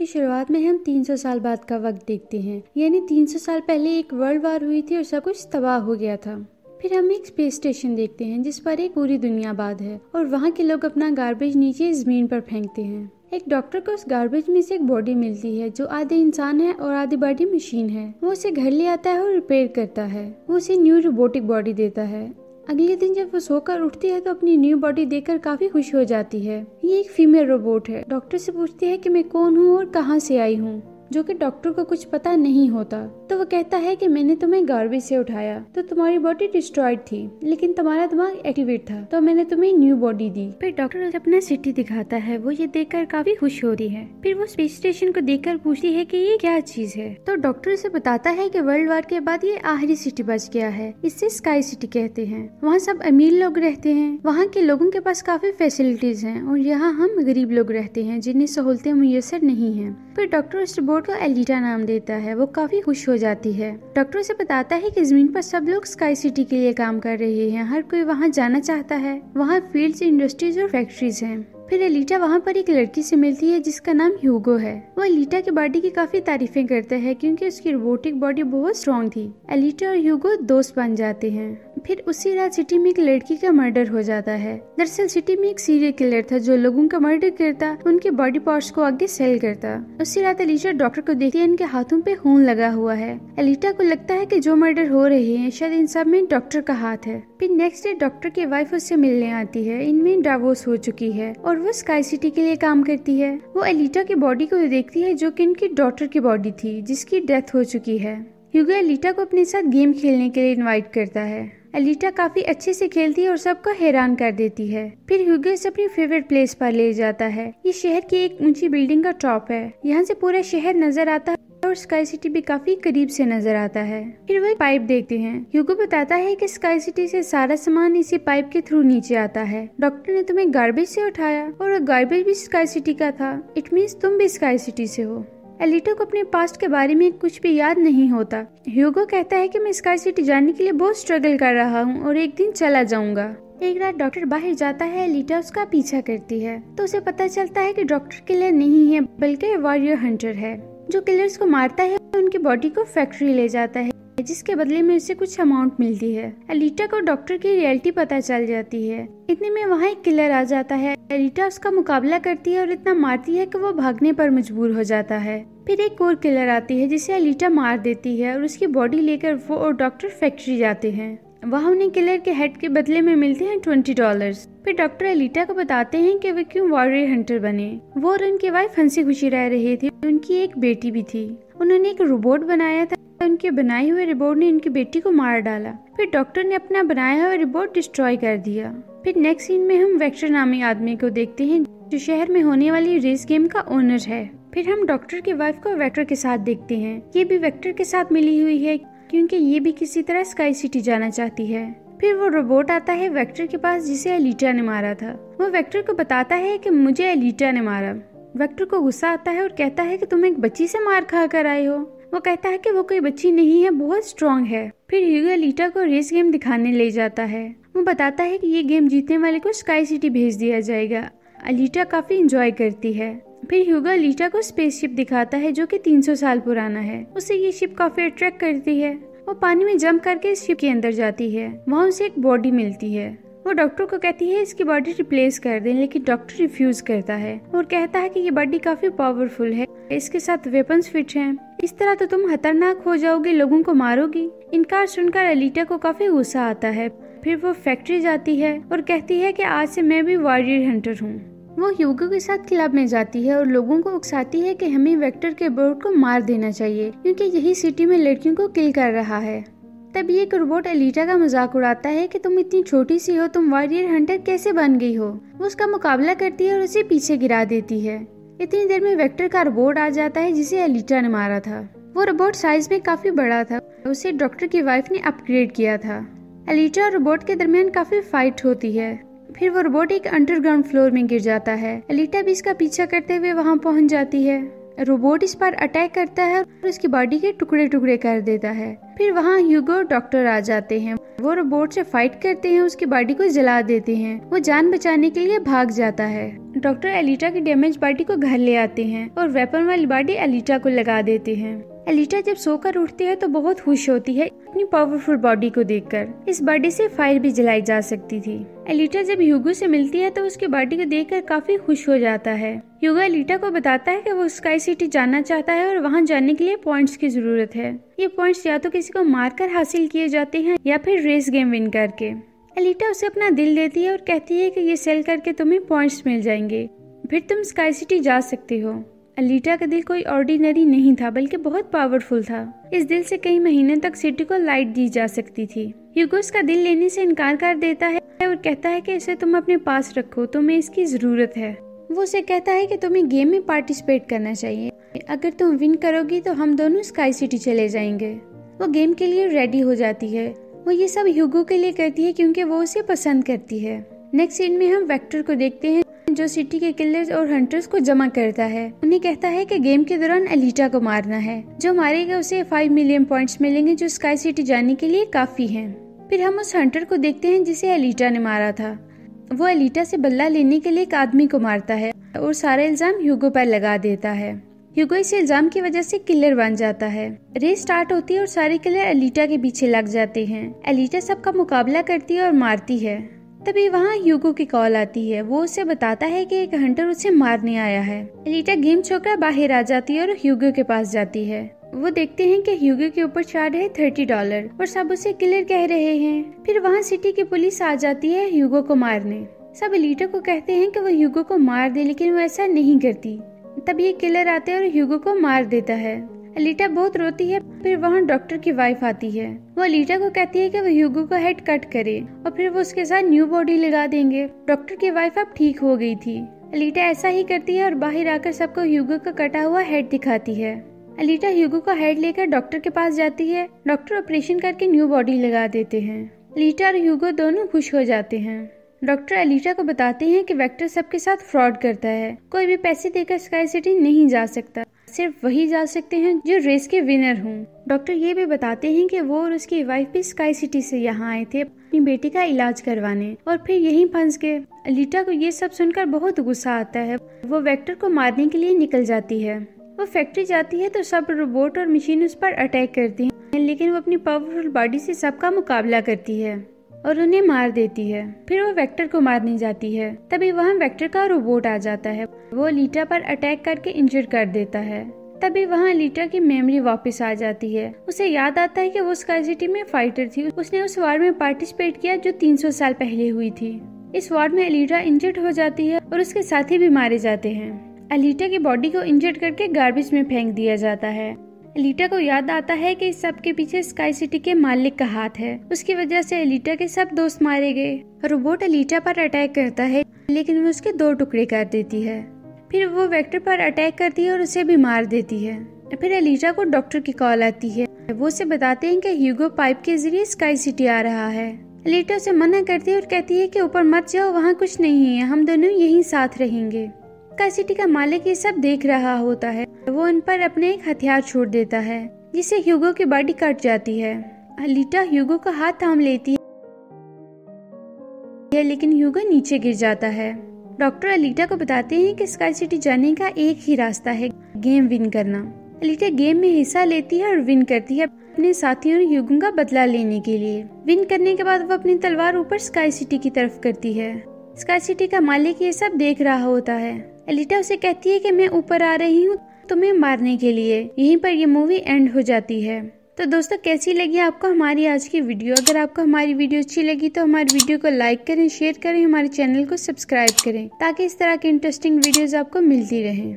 की शुरुआत में हम 300 साल बाद का वक्त देखते हैं, यानी 300 साल पहले एक वर्ल्ड वॉर हुई थी और सब कुछ तबाह हो गया था। फिर हम एक स्पेस स्टेशन देखते हैं जिस पर एक पूरी दुनिया आबाद है और वहाँ के लोग अपना गार्बेज नीचे जमीन पर फेंकते हैं। एक डॉक्टर को उस गार्बेज में से एक बॉडी मिलती है जो आधे इंसान है और आधी बॉडी मशीन है। वो उसे घर ले आता है और रिपेयर करता है। वो उसे न्यू रोबोटिक बॉडी देता है। अगले दिन जब वो सोकर उठती है तो अपनी न्यू बॉडी देखकर काफी खुश हो जाती है। ये एक फीमेल रोबोट है। डॉक्टर से पूछती है कि मैं कौन हूँ और कहाँ से आई हूँ, जो कि डॉक्टर को कुछ पता नहीं होता। तो वो कहता है कि मैंने तुम्हें गार्बेज से उठाया तो तुम्हारी बॉडी डिस्ट्रॉयड थी, लेकिन तुम्हारा दिमाग एक्टिवेट था तो मैंने तुम्हें न्यू बॉडी दी। फिर डॉक्टर उसे अपना सिटी दिखाता है। वो ये देखकर काफी खुश होती है। फिर वो स्पेस स्टेशन को देखकर पूछती है कि ये क्या चीज है। तो डॉक्टर उसे बताता है कि वर्ल्ड वॉर के बाद ये आखिरी सिटी बच गया है, इससे स्काई सिटी कहते हैं। वहाँ सब अमीर लोग रहते हैं। वहाँ के लोगों के पास काफी फैसिलिटीज हैं और यहाँ हम गरीब लोग रहते हैं जिन्हें सहूलतें मुयस्सर नहीं है। फिर डॉक्टर उस रोबोट को एलिटा नाम देता है। वो काफी खुश हो जाती है। डॉक्टर उसे बताता है कि जमीन पर सब लोग स्काई सिटी के लिए काम कर रहे हैं। हर कोई वहाँ जाना चाहता है। वहाँ फील्ड्स, इंडस्ट्रीज और फैक्ट्रीज हैं। फिर एलिटा वहाँ पर एक लड़की से मिलती है जिसका नाम ह्यूगो है। वो एलिटा की बॉडी की काफी तारीफें करता है क्योंकि उसकी रोबोटिक बॉडी बहुत स्ट्रॉन्ग थी। एलिटा और ह्यूगो दोस्त बन जाते हैं। फिर उसी रात सिटी में एक लड़की का मर्डर हो जाता है। दरअसल सिटी में एक सीरियल किलर था जो लोगों का मर्डर करता, उनके बॉडी पार्ट्स को आगे सेल करता। उसी रात एलिटा डॉक्टर को देखती है, इनके हाथों पे खून लगा हुआ है। एलिटा को लगता है कि जो मर्डर हो रहे हैं शायद इन सब में डॉक्टर का हाथ है। फिर नेक्स्ट डे डॉक्टर की वाइफ उससे मिलने आती है। इनमें डिवोर्स हो चुकी है और वो स्काई सिटी के लिए काम करती है। वो एलिटा की बॉडी को देखती है जो कि इनकी डॉटर की बॉडी थी जिसकी डेथ हो चुकी है। ह्यूगो एलिटा को अपने साथ गेम खेलने के लिए इनवाइट करता है। एलिटा काफी अच्छे से खेलती है और सबको हैरान कर देती है। फिर ह्यूगो इसे अपनी फेवरेट प्लेस पर ले जाता है। ये शहर की एक ऊंची बिल्डिंग का टॉप है। यहाँ से पूरा शहर नजर आता है और स्काई सिटी भी काफी करीब से नजर आता है। फिर वो पाइप देखते हैं। ह्यूगो बताता है कि स्काई सिटी से सारा सामान इसी पाइप के थ्रू नीचे आता है। डॉक्टर ने तुम्हें गार्बेज से उठाया और गार्बेज भी स्काई सिटी का था। इट मीन्स तुम भी स्काई सिटी से हो। एलिटा को अपने पास्ट के बारे में कुछ भी याद नहीं होता। ह्यूगो कहता है कि मैं स्काई सिटी जाने के लिए बहुत स्ट्रगल कर रहा हूँ और एक दिन चला जाऊंगा। एक रात डॉक्टर बाहर जाता है। एलिटा उसका पीछा करती है तो उसे पता चलता है कि डॉक्टर किलर नहीं है बल्कि वॉरियर हंटर है जो किलर्स को मारता है। उनकी बॉडी को फैक्ट्री ले जाता है जिसके बदले में उसे कुछ अमाउंट मिलती है। एलिटा को डॉक्टर की रियलिटी पता चल जाती है। इतने में वहाँ एक किलर आ जाता है। एलिटा उसका मुकाबला करती है और इतना मारती है कि वो भागने पर मजबूर हो जाता है। फिर एक और किलर आती है जिसे एलिटा मार देती है और उसकी बॉडी लेकर वो और डॉक्टर फैक्ट्री जाते हैं। वहाँ उन्हें किलर के हेड के बदले में मिलते हैं $20। फिर डॉक्टर एलिटा को बताते हैं कि वे क्यों वॉरियर हंटर बने। वो और उनकी वाइफ हंसी खुशी रह रही थी। उनकी एक बेटी भी थी। उन्होंने एक रोबोट बनाया था। उनके बनाए हुए रोबोट ने उनकी बेटी को मार डाला। फिर डॉक्टर ने अपना बनाया हुआ रोबोट डिस्ट्रॉय कर दिया। फिर नेक्स्ट सीन में हम वेक्टर नामी आदमी को देखते हैं जो शहर में होने वाली रेस गेम का ओनर है। फिर हम डॉक्टर की वाइफ को वेक्टर के साथ देखते हैं। ये भी वेक्टर के साथ मिली हुई है क्योंकि ये भी किसी तरह स्काई सिटी जाना चाहती है। फिर वो रोबोट आता है वेक्टर के पास जिसे एलिटा ने मारा था। वो वेक्टर को बताता है कि मुझे एलिटा ने मारा। वेक्टर को गुस्सा आता है और कहता है कि तुम एक बच्ची से मार खा कर आए हो। वो कहता है कि वो कोई बच्ची नहीं है, बहुत स्ट्रॉन्ग है। फिर ह्यूगो एलिटा को रेस गेम दिखाने ले जाता है। वो बताता है कि ये गेम जीतने वाले को स्काई सिटी भेज दिया जाएगा। एलिटा काफी एंजॉय करती है। फिर ह्यूगो एलिटा को स्पेसशिप दिखाता है जो कि 300 साल पुराना है। उसे ये शिप काफी अट्रैक्ट करती है। वो पानी में जंप करके इस शिप के अंदर जाती है। वहाँ उसे एक बॉडी मिलती है। वो डॉक्टर को कहती है इसकी बॉडी रिप्लेस कर दें, लेकिन डॉक्टर रिफ्यूज करता है और कहता है कि ये बॉडी काफी पावरफुल है, इसके साथ वेपन्स फिट हैं। इस तरह तो तुम खतरनाक हो जाओगे, लोगों को मारोगी। इनकार सुनकर एलिटा को काफी गुस्सा आता है। फिर वो फैक्ट्री जाती है और कहती है कि आज से मैं भी वॉरियर हंटर हूँ। वो ह्यूगो के साथ क्लब में जाती है और लोगों को उकसाती है कि हमें वेक्टर के रोबोट को मार देना चाहिए क्योंकि यही सिटी में लड़कियों को किल कर रहा है। तभी एक रोबोट एलिटा का मजाक उड़ाता है कि तुम इतनी छोटी सी हो, तुम वॉरियर हंटर कैसे बन गई हो। वो उसका मुकाबला करती है और उसे पीछे गिरा देती है। इतनी देर में वेक्टर का रोबोट आ जाता है जिसे एलिटा ने मारा था। वो रोबोट साइज में काफी बड़ा था। उसे डॉक्टर की वाइफ ने अपग्रेड किया था। एलिटा और रोबोट के दरमियान काफी फाइट होती है। फिर वो रोबोट एक अंडरग्राउंड फ्लोर में गिर जाता है। एलिटा भी इसका पीछा करते हुए वहाँ पहुँच जाती है। रोबोट इस पर अटैक करता है और उसकी बॉडी के टुकड़े टुकड़े कर देता है। फिर वहाँ ह्यूगो और डॉक्टर आ जाते हैं। वो रोबोट से फाइट करते हैं, उसकी बॉडी को जला देते हैं। वो जान बचाने के लिए भाग जाता है। डॉक्टर एलिटा की डैमेज बॉडी को घर ले आते हैं और वेपन वाली बॉडी एलिटा को लगा देते हैं। एलिटा जब सोकर उठती है तो बहुत खुश होती है अपनी पावरफुल बॉडी को देखकर। इस बॉडी से फायर भी जलाई जा सकती थी। एलिटा जब ह्यूगो से मिलती है तो उसकी बॉडी को देखकर काफी खुश हो जाता है। ह्यूगो एलिटा को बताता है कि वो स्काई सिटी जाना चाहता है और वहां जाने के लिए पॉइंट्स की जरूरत है। ये पॉइंट्स या तो किसी को मारकर हासिल किए जाते हैं या फिर रेस गेम विन करके। एलिटा उसे अपना दिल देती है और कहती है कि ये सेल करके तुम्हें पॉइंट्स मिल जाएंगे, फिर तुम स्काई सिटी जा सकते हो। एलिटा का दिल कोई ऑर्डिनरी नहीं था बल्कि बहुत पावरफुल था। इस दिल से कई महीने तक सिटी को लाइट दी जा सकती थी। ह्यूगो इसका दिल लेने से इनकार कर देता है और कहता है कि इसे तुम अपने पास रखो, तुम्हें इसकी जरूरत है। वो उसे कहता है कि तुम्हें गेम में पार्टिसिपेट करना चाहिए, अगर तुम विन करोगी तो हम दोनों स्काई सिटी चले जाएंगे। वो गेम के लिए रेडी हो जाती है। वो ये सब ह्यूगो के लिए करती है क्योंकि वो उसे पसंद करती है। नेक्स्ट सीन में हम वेक्टर को देखते हैं जो सिटी के किलर्स और हंटर्स को जमा करता है। उन्हें कहता है कि गेम के दौरान एलिटा को मारना है। जो मारेगा उसे 5 मिलियन पॉइंट्स मिलेंगे जो स्काई सिटी जाने के लिए काफी हैं। फिर हम उस हंटर को देखते हैं जिसे एलिटा ने मारा था। वो एलिटा से बदला लेने के लिए एक आदमी को मारता है और सारा इल्जाम ह्यूगो पर लगा देता है। ह्यूगो इस इल्जाम की वजह से किलर बन जाता है। रेस स्टार्ट होती है और सारे किलर एलिटा के पीछे लग जाते हैं। एलिटा सबका मुकाबला करती है और मारती है। तभी वहाँ ह्यूगो की कॉल आती है। वो उसे बताता है कि एक हंटर उसे मारने आया है। एलिटा गेम छोड़कर बाहर आ जाती है और ह्यूगो के पास जाती है। वो देखते हैं कि ह्यूगो के ऊपर चार्ज है $30 और सब उसे किलर कह रहे हैं। फिर वहाँ सिटी की पुलिस आ जाती है ह्यूगो को मारने। सब एलिटा को कहते हैं कि वो ह्यूगो को मार दे, लेकिन वो ऐसा नहीं करती। तब ये किलर आते हैं और ह्यूगो को मार देता है। एलिटा बहुत रोती है। फिर वहाँ डॉक्टर की वाइफ आती है। वो एलिटा को कहती है कि वो ह्यूगो का हेड कट करे और फिर वो उसके साथ न्यू बॉडी लगा देंगे। डॉक्टर की वाइफ अब ठीक हो गई थी। एलिटा ऐसा ही करती है और बाहर आकर सबको ह्यूगो का कटा हुआ हेड दिखाती है। एलिटा ह्यूगो का हेड लेकर डॉक्टर के पास जाती है। डॉक्टर ऑपरेशन करके न्यू बॉडी लगा देते हैं। एलिटा और ह्यूगो दोनों खुश हो जाते हैं। डॉक्टर एलिटा को बताते हैं कि वेक्टर सबके साथ फ्रॉड करता है। कोई भी पैसे देकर स्काई सिटी नहीं जा सकता, सिर्फ वही जा सकते हैं जो रेस के विनर हों। डॉक्टर ये भी बताते हैं कि वो और उसकी वाइफ भी स्काई सिटी से यहाँ आए थे अपनी बेटी का इलाज करवाने और फिर यहीं फंस गए। एलिटा को ये सब सुनकर बहुत गुस्सा आता है। वो वेक्टर को मारने के लिए निकल जाती है। वो फैक्ट्री जाती है तो सब रोबोट और मशीन उस पर अटैक करती हैं, लेकिन वो अपनी पावरफुल बॉडी से सबका मुकाबला करती है और उन्हें मार देती है। फिर वो वेक्टर को मारने जाती है। तभी वहाँ वेक्टर का रोबोट आ जाता है। वो एलिटा पर अटैक करके इंजर कर देता है। तभी वहाँ एलिटा की मेमोरी वापस आ जाती है। उसे याद आता है कि वो स्काई सिटी में फाइटर थी। उसने उस वॉर में पार्टिसिपेट किया जो 300 साल पहले हुई थी। इस वॉर में एलिटा इंजर्ड हो जाती है और उसके साथी भी मारे जाते हैं। एलिटा की बॉडी को इंजर्ड करके गार्बेज में फेंक दिया जाता है। एलिटा को याद आता है कि इस सब के पीछे स्काई सिटी के मालिक का हाथ है। उसकी वजह से एलिटा के सब दोस्त मारे गए। रोबोट एलिटा पर अटैक करता है, लेकिन वो उसके 2 टुकड़े कर देती है। फिर वो वेक्टर पर अटैक करती है और उसे भी मार देती है। फिर एलिटा को डॉक्टर की कॉल आती है। वो उसे बताते हैं कि ह्यूगो पाइप के जरिए स्काई सिटी आ रहा है। एलिटा उसे मना करती है और कहती है कि ऊपर मत जाओ, वहाँ कुछ नहीं है, हम दोनों यहीं साथ रहेंगे। स्काई सिटी का मालिक ये सब देख रहा होता है। वो उन पर अपने एक हथियार छोड़ देता है जिससे ह्यूगो की बॉडी कट जाती है। एलिटा ह्यूगो का हाथ थाम लेती है, लेकिन ह्यूगो नीचे गिर जाता है। डॉक्टर एलिटा को बताते हैं कि स्काई सिटी जाने का एक ही रास्ता है, गेम विन करना। एलिटा गेम में हिस्सा लेती है और विन करती है अपने साथियों और ह्यूगो का बदला लेने के लिए। विन करने के बाद वो अपनी तलवार ऊपर स्काई सिटी की तरफ करती है। स्काई सिटी का मालिक ये सब देख रहा होता है। एलिटा उसे कहती है कि मैं ऊपर आ रही हूँ तुम्हें मारने के लिए। यहीं पर ये मूवी एंड हो जाती है। तो दोस्तों, कैसी लगी आपको हमारी आज की वीडियो? अगर आपको हमारी वीडियो अच्छी लगी तो हमारी वीडियो को लाइक करें, शेयर करें, हमारे चैनल को सब्सक्राइब करें ताकि इस तरह की इंटरेस्टिंग वीडियोस आपको मिलती रहें।